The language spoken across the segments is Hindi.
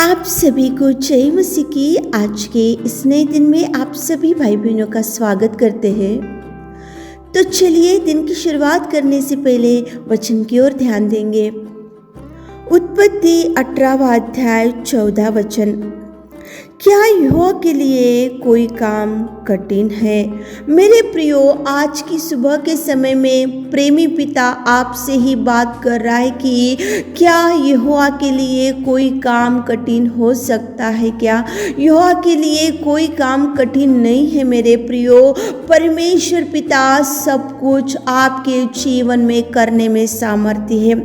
आप सभी को जय मसीह की आज के इस नए दिन में आप सभी भाई बहनों का स्वागत करते हैं। तो चलिए दिन की शुरुआत करने से पहले वचन की ओर ध्यान देंगे। उत्पत्ति 18वां अध्याय 14 वचन। क्या यहोवा के लिए कोई काम कठिन है? मेरे प्रियो, आज की सुबह के समय में प्रेमी पिता आपसे ही बात कर रहा है कि क्या यहोवा के लिए कोई काम कठिन हो सकता है? क्या यहोवा के लिए कोई काम कठिन नहीं है? मेरे प्रियो, परमेश्वर पिता सब कुछ आपके जीवन में करने में सामर्थ्य है।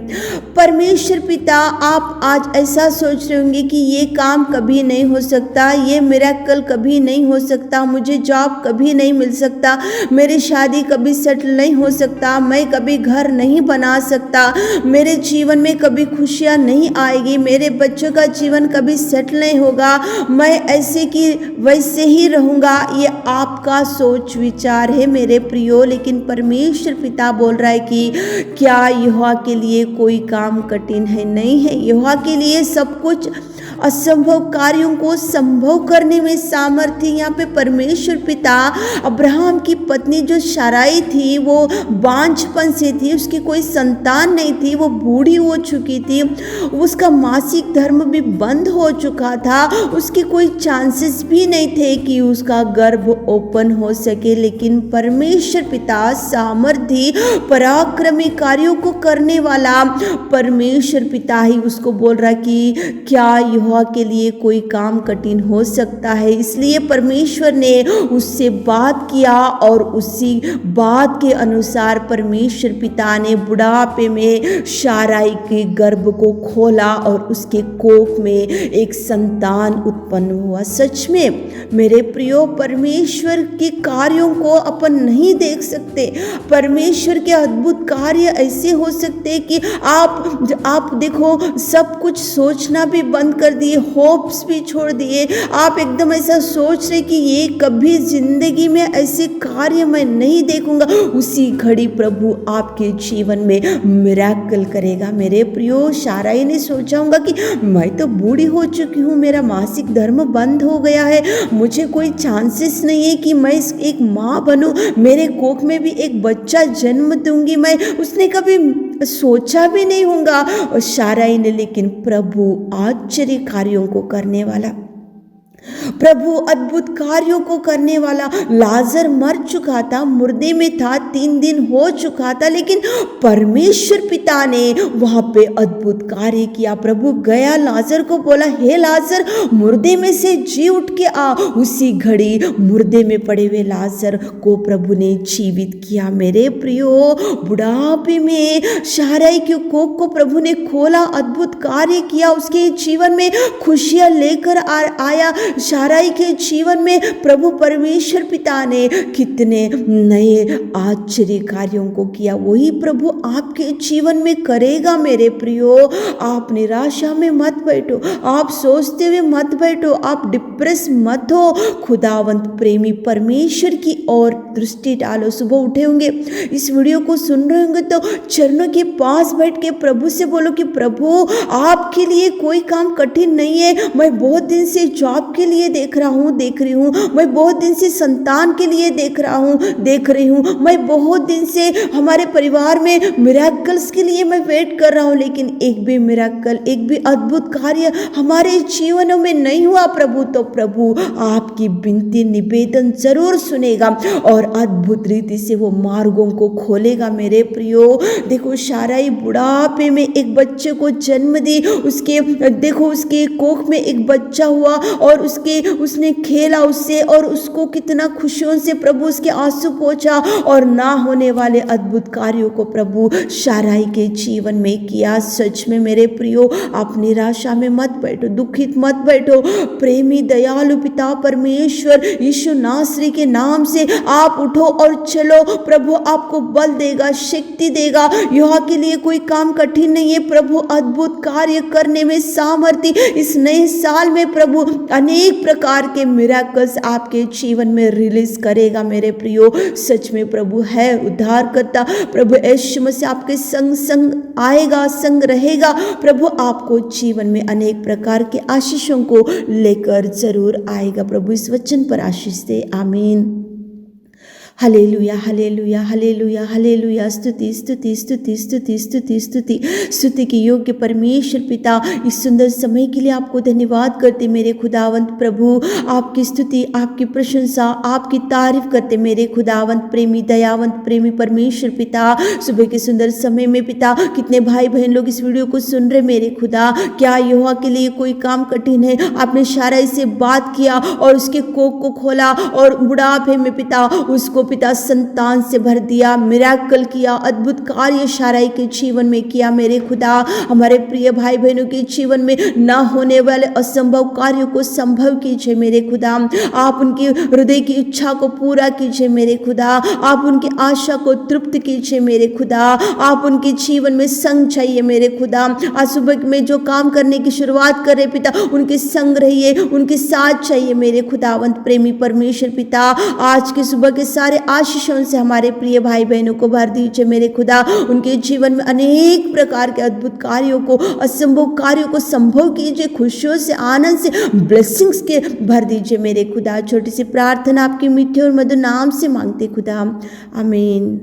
परमेश्वर पिता, आप आज ऐसा सोच रहे होंगे कि ये काम कभी नहीं हो सकता, ये मिरेकल कभी नहीं हो सकता, मुझे जॉब कभी नहीं मिल सकता, मेरी शादी कभी सेटल नहीं हो सकता, मैं कभी घर नहीं बना सकता, मेरे जीवन में कभी खुशियाँ नहीं आएगी, मेरे बच्चों का जीवन कभी सेटल नहीं होगा, मैं ऐसे कि वैसे ही रहूँगा। ये आपका सोच विचार है मेरे प्रियो, लेकिन परमेश्वर पिता बोल रहा है कि क्या यहोवा के लिए कोई काम कठिन है? नहीं है। यहोवा के लिए सब कुछ असंभव कार्यों को संभव करने में सामर्थ्य। यहाँ पे परमेश्वर पिता अब्राहम की पत्नी जो शाराई थी वो बांझपन से थी, उसकी कोई संतान नहीं थी, वो बूढ़ी हो चुकी थी, उसका मासिक धर्म भी बंद हो चुका था, उसके कोई चांसेस भी नहीं थे कि उसका गर्भ ओपन हो सके। लेकिन परमेश्वर पिता सामर्थी पराक्रमी कार्यों को करने वाला परमेश्वर पिता ही उसको बोल रहा कि क्या यहोवा के लिए कोई काम कठिन हो सकता है? इसलिए परमेश्वर ने उससे बात किया और उसी बात के अनुसार परमेश्वर पिता ने बुढ़ापे में शाराई के गर्भ को खोला और उसके कोख में एक संतान उत्पन्न हुआ। सच में मेरे प्रियो, परमेश्वर के कार्यों को अपन नहीं देख सकते। परमेश्वर के अद्भुत कार्य ऐसे हो सकते कि आप देखो, सब कुछ सोचना भी बंद कर दिए, होप्स भी छोड़ दिए, आप एकदम ऐसा सोच रहे कि ये कभी जिंदगी में ऐसे कार्य मैं नहीं देखूंगा। उसी घड़ी प्रभु आपके जीवन में मिरेकल करेगा। मेरे प्रियो, शाराई ने सोचा होगा कि मैं तो बूढ़ी हो चुकी हूँ, मेरा मासिक धर्म बंद हो गया है, मुझे कोई चांसेस नहीं है कि मैं एक माँ बनूं, मेरे कोख में भी एक बच्चा जन्म दूंगी मैं। उसने कभी सोचा भी नहीं होगा और शाराई ने, लेकिन प्रभु आश्चर्य कार्यों को करने वाला, प्रभु अद्भुत कार्यों को करने वाला, लाजर मर चुका था, मुर्दे में था, 3 दिन हो चुका था, लेकिन परमेश्वर पिता ने वहां पे अद्भुत कार्य किया। प्रभु गया, लाजर को बोला, हे लाजर, मुर्दे में से जी उठ के आ। उसी घड़ी मुर्दे में पड़े हुए लाजर को प्रभु ने जीवित किया। मेरे प्रियो, बुढ़ापे में शाराई के कोख को प्रभु ने खोला, अद्भुत कार्य किया, उसके जीवन में खुशियां लेकर आया। शाराई के जीवन में प्रभु परमेश्वर पिता ने कितने नए आश्चर्य कार्यों को किया, वही प्रभु आपके जीवन में करेगा। मेरे प्रियो, आप निराशा में मत बैठो, आप सोचते हुए मत बैठो, आप डिप्रेस मत हो। खुदावंत प्रेमी परमेश्वर की ओर दृष्टि डालो। सुबह उठे होंगे, इस वीडियो को सुन रहे होंगे तो चरणों के पास बैठ के प्रभु से बोलो कि प्रभु, आपके लिए कोई काम कठिन नहीं है। मैं बहुत दिन से जॉब के लिए देख रही हूँ, मैं बहुत दिन से संतान के लिए देख रही हूँ, मैं बहुत दिन से हमारे परिवार में मिरेकल्स के लिए मैं वेट कर रहा हूँ, लेकिन एक भी मिरेकल, एक भी अद्भुत कार्य हमारे जीवनों में नहीं हुआ प्रभु। तो प्रभु आपकी विनती निवेदन जरूर सुनेगा और अद्भुत रीति से वो मार्गों को खोलेगा। मेरे प्रियो, देखो, शाराई बुढ़ापे में एक बच्चे को जन्म दी, उसके कोख में एक बच्चा हुआ और उसने खेला उससे और उसको कितना खुशियों से प्रभु उसके आंसू पोंछा और ना होने वाले अद्भुत कार्यों को प्रभु शाराई के जीवन में किया। सच में मेरे प्रियो, आप निराशा में मत बैठो, दुखित मत बैठो। प्रेमी दयालु पिता परमेश्वर यीशु नासरी के नाम से आप उठो और चलो। प्रभु आपको बल देगा, शक्ति देगा। यहोवा के लिए कोई काम कठिन नहीं है। प्रभु अद्भुत कार्य करने में सामर्थ्य। इस नए साल में प्रभु अनेक प्रकार के मिराकल्स आपके जीवन में रिलीज करेगा मेरे प्रियो। सच में प्रभु है उद्धारकर्ता, प्रभु यीशु मसीह आपके संग संग आएगा, संग रहेगा। प्रभु आपको जीवन में अनेक प्रकार के आशीषों को लेकर जरूर आएगा। प्रभु इस वचन पर आशीष दे, आमीन। Hallelujah hallelujah hallelujah hallelujah. स्तुति स्तुति स्तुति स्तुति स्तुति स्तुति स्तुति की योग्य परमेश्वर पिता, इस सुंदर समय के लिए आपको धन्यवाद करते मेरे खुदावंत प्रभु। आपकी स्तुति, आपकी प्रशंसा, आपकी तारीफ करते मेरे खुदावंत प्रेमी दयावंत प्रेमी परमेश्वर पिता। सुबह के सुंदर समय में पिता, कितने भाई बहन लोग इस वीडियो को सुन रहे मेरे खुदा। क्या यहोवा के लिए कोई काम कठिन है? आपने शाराई से बात किया और उसके कोख को खोला और बुढ़ापे में पिता उसको पिता संतान से भर दिया, मिराकल किया, अद्भुत कार्य शाराई के जीवन में किया मेरे खुदा। हमारे प्रिय भाई बहनों के जीवन में ना होने वाले असंभव कार्यों को संभव कीजिए मेरे खुदा। आप उनकी हृदय की इच्छा को पूरा कीजिए मेरे खुदा। आप उनकी आशा को तृप्त कीजिए मेरे खुदा। आप उनके जीवन में संग चाहिए मेरे खुदा। आज सुबह में जो काम करने की शुरुआत कर रहे पिता, उनके संग रहिए, उनके साथ चाहिए मेरे खुदावंत प्रेमी परमेश्वर पिता। आज के सुबह के सारे आशीषों से हमारे प्रिय भाई बहनों को भर दीजिए मेरे खुदा। उनके जीवन में अनेक प्रकार के अद्भुत कार्यों को, असंभव कार्यों को संभव कीजिए। खुशियों से, आनंद से, ब्लेसिंग्स के भर दीजिए मेरे खुदा। छोटी सी प्रार्थना आपके मीठे और मधुर नाम से मांगते खुदा, आमीन।